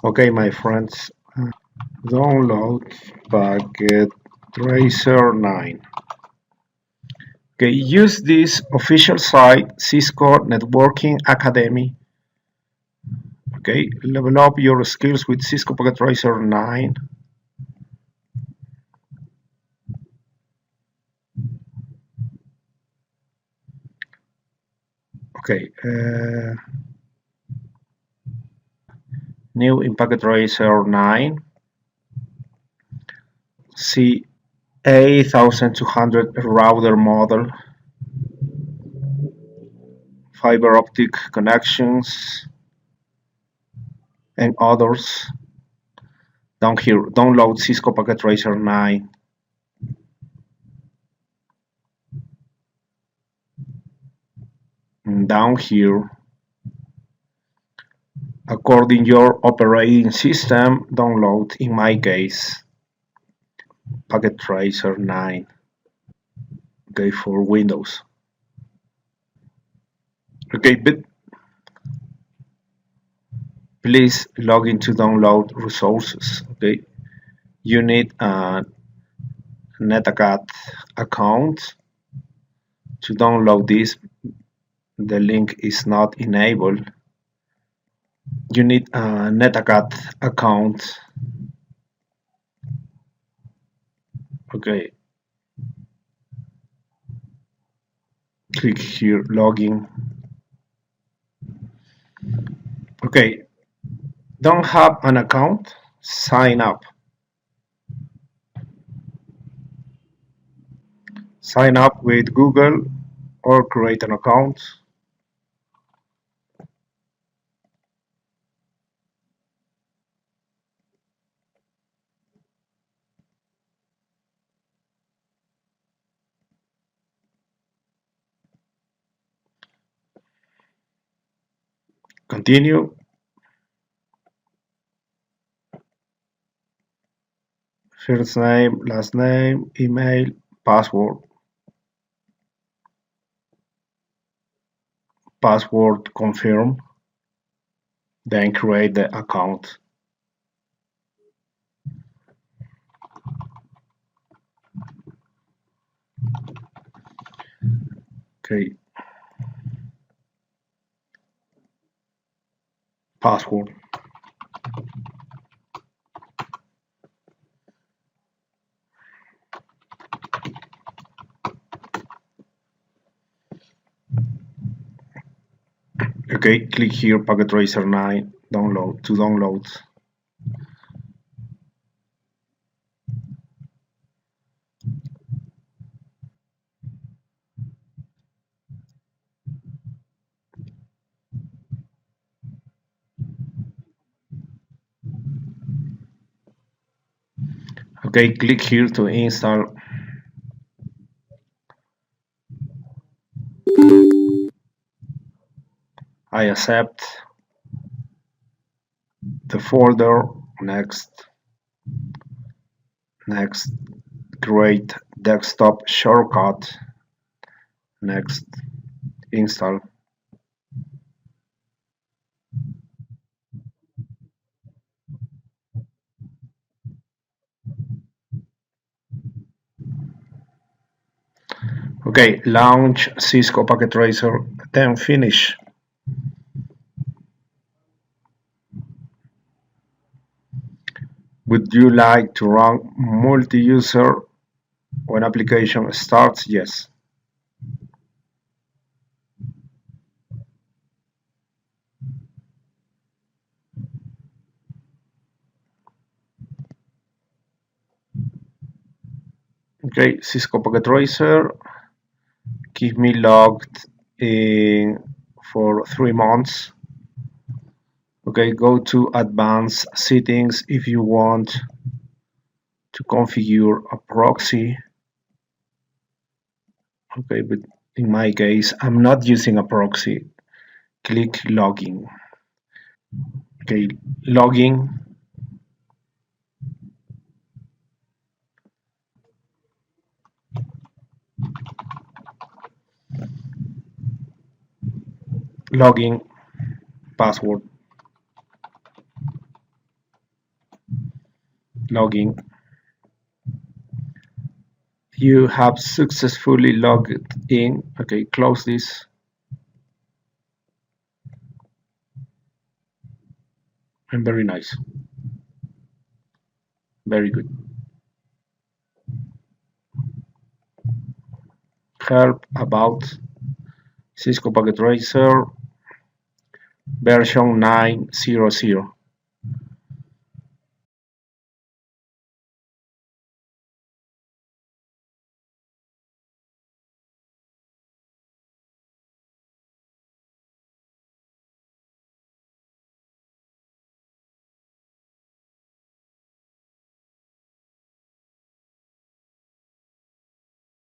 Okay, my friends, download Packet Tracer 9. Okay, use this official site, Cisco Networking Academy. Okay, level up your skills with Cisco Packet Tracer 9. Okay, new in Packet Tracer 9. See A1200 router model, fiber optic connections, and others. Down here, download Cisco Packet Tracer 9. And down here, according your operating system, download, in my case, Packet Tracer 9. Okay, for Windows. Okay, but please log in to download resources. Okay, you need a Netacad account to download this. The link is not enabled. You need a Netacad account. Okay, click here, login. Okay, don't have an account? Sign up. Sign up with Google or create an account. Continue. First name, last name, email, password. Password confirm. Then create the account. Okay. Password. Okay, click here Packet Tracer 9 download to download. Okay, click here to install. I accept the folder. Next. Next. Create desktop shortcut. Next. Install. Okay, launch Cisco Packet Tracer, then finish. Would you like to run multi-user when application starts? Yes. Okay, Cisco Packet Tracer, keep me logged in for 3 months. Okay, go to advanced settings if you want to configure a proxy. Okay, but in my case, I'm not using a proxy. Click login. Okay, login. Login, password. login. You have successfully logged in. Okay, close this. And very nice. Very good. Help about Cisco Packet Tracer version 9.0.0.